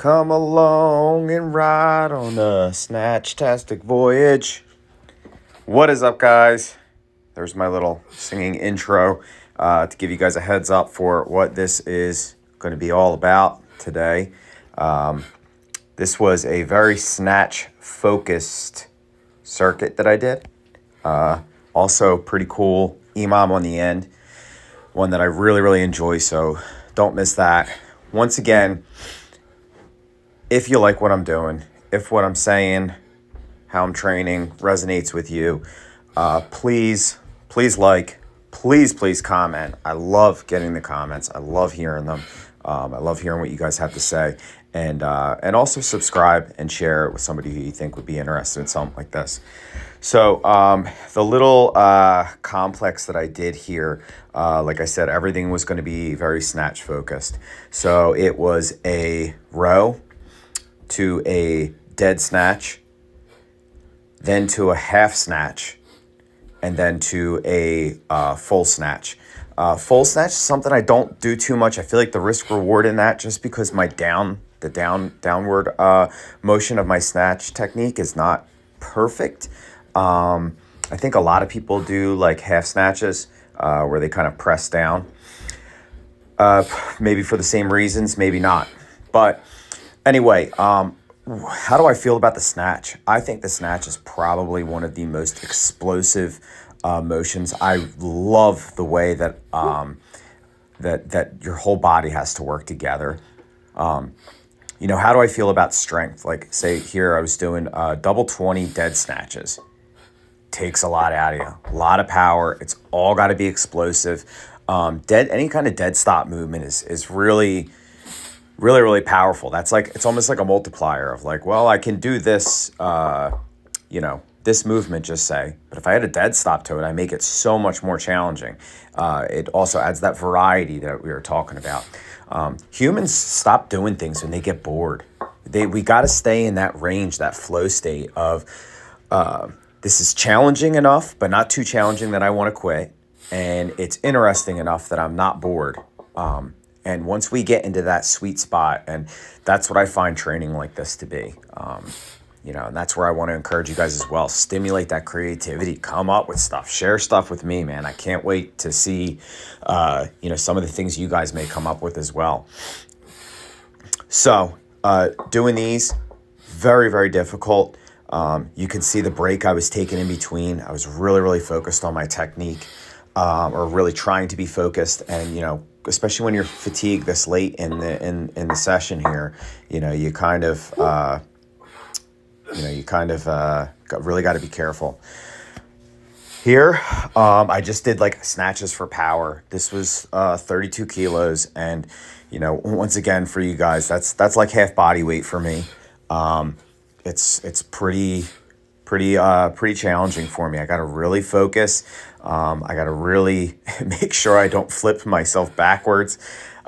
Come along and ride on a Snatch-tastic voyage. What is up, guys? There's my little singing intro to give you guys a heads up for what this is going to be all about today. This was a very Snatch-focused circuit that I did. Also pretty cool EMOM on the end. One that I really enjoy, so don't miss that. Once again, if you like what I'm doing, if what I'm saying, how I'm training resonates with you, please like, please comment. I love getting the comments. I love hearing them. I love hearing what you guys have to say, and also subscribe and share it with somebody who you think would be interested in something like this. So the little complex that I did here, like I said, everything was going to be very snatch focused. So it was a row to a dead snatch, then to a half snatch, and then to a full snatch. Full snatch is something I don't do too much. I feel like the risk reward in that, just because my downward motion of my snatch technique is not perfect. I think a lot of people do like half snatches where they kind of press down. Maybe for the same reasons, maybe not. But anyway, how do I feel about the snatch? I think the snatch is probably one of the most explosive motions. I love the way that that your whole body has to work together. How do I feel about strength? Like, say here I was doing double 20 dead snatches. Takes a lot out of you, a lot of power. It's all got to be explosive. Any kind of dead stop movement is really powerful. That's like, it's almost like a multiplier of like, well, I can do this, this movement, just say, but if I had a dead stop to it, I make it so much more challenging. It also adds that variety that we were talking about. Humans stop doing things when they get bored. We got to stay in that range, that flow state of, this is challenging enough, but not too challenging that I want to quit. And it's interesting enough that I'm not bored. And once we get into that sweet spot, and that's what I find training like this to be, and that's where I want to encourage you guys as well. Stimulate that creativity, come up with stuff, share stuff with me, man. I can't wait to see, some of the things you guys may come up with as well. So doing these, very difficult. You can see the break I was taking in between. I was really focused on my technique, or really trying to be focused. And, especially when you're fatigued this late in the session here, you kind of really got to be careful. Here, I just did like snatches for power. This was 32 kilos. And, once again, for you guys, that's like half body weight for me. It's pretty challenging for me. I got to really focus. I got to really make sure I don't flip myself backwards.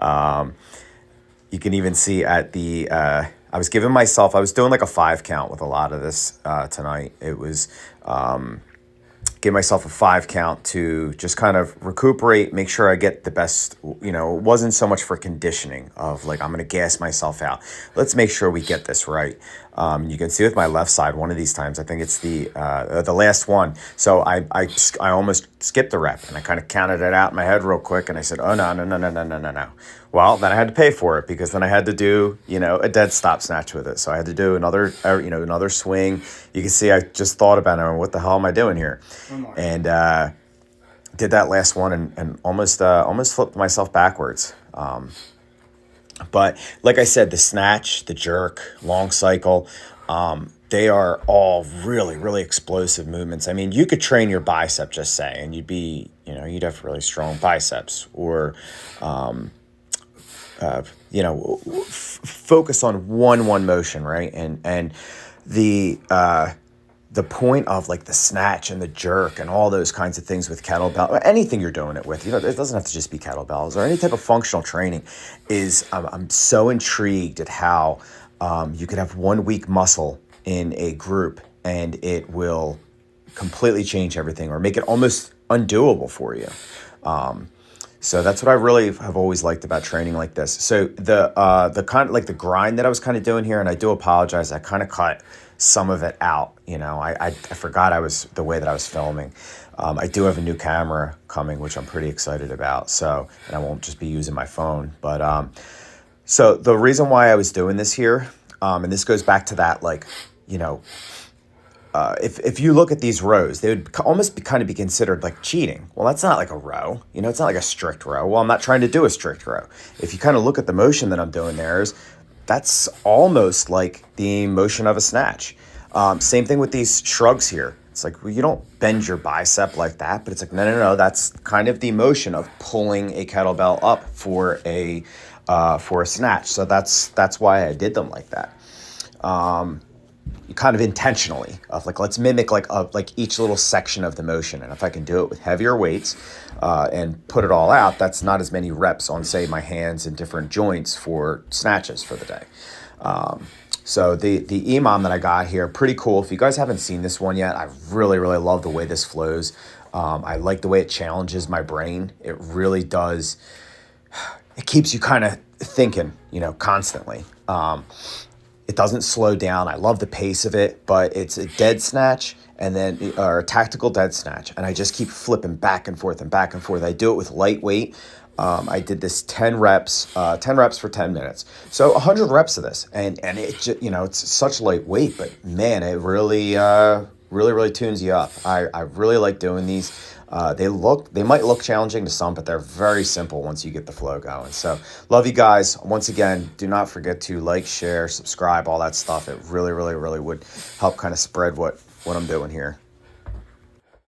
You can even see at the, I was doing like a 5 count with a lot of this tonight. It was, give myself a 5 count to just kind of recuperate, make sure I get the best, it wasn't so much for conditioning of like, I'm going to gas myself out. Let's make sure we get this right. You can see with my left side, one of these times, I think it's the last one. So I almost skipped the rep, and I kind of counted it out in my head real quick. And I said, oh, no. Well, then I had to pay for it, because then I had to do, a dead stop snatch with it. So I had to do another swing. You can see I just thought about it. What the hell am I doing here? And did that last one and almost flipped myself backwards. But like I said, the snatch, the jerk, long cycle, they are all really explosive movements. I mean, you could train your bicep, just say, and you'd have really strong biceps, or focus on one motion, right? And the point of like the snatch and the jerk and all those kinds of things with kettlebell, or anything you're doing it with, it doesn't have to just be kettlebells or any type of functional training, is I'm so intrigued at how you could have one weak muscle in a group and it will completely change everything, or make it almost undoable for you. So that's what I really have always liked about training like this. So the kind of like the grind that I was kind of doing here, and I do apologize, I kind of cut some of it out. I forgot the way that I was filming. I do have a new camera coming, which I'm pretty excited about. So, and I won't just be using my phone. But so the reason why I was doing this here, and this goes back to that, like, you know, if you look at these rows, they would almost kind of be considered like cheating. Well, that's not like a row. It's not like a strict row. Well, I'm not trying to do a strict row. If you kind of look at the motion that I'm doing that's almost like the motion of a snatch. Same thing with these shrugs here. It's like, well, you don't bend your bicep like that, but it's like, no. That's kind of the motion of pulling a kettlebell up for a snatch. So that's why I did them like that. Kind of intentionally of like, let's mimic like each little section of the motion. And if I can do it with heavier weights and put it all out, that's not as many reps on, say, my hands and different joints for snatches for the day. So the EMOM that I got here, pretty cool. If you guys haven't seen this one yet, I really, really love the way this flows. I like the way it challenges my brain. It really does. It keeps you kind of thinking, constantly. It doesn't slow down. I love the pace of it, but it's a dead snatch or a tactical dead snatch. And I just keep flipping back and forth and back and forth. I do it with light weight. I did this 10 reps for 10 minutes. So 100 reps of this. And it just, it's such light weight, but man, it really, really tunes you up. I really like doing these. They might look challenging to some, but they're very simple once you get the flow going. So love you guys. Once again, do not forget to like, share, subscribe, all that stuff. It really, really, really would help kind of spread what I'm doing here.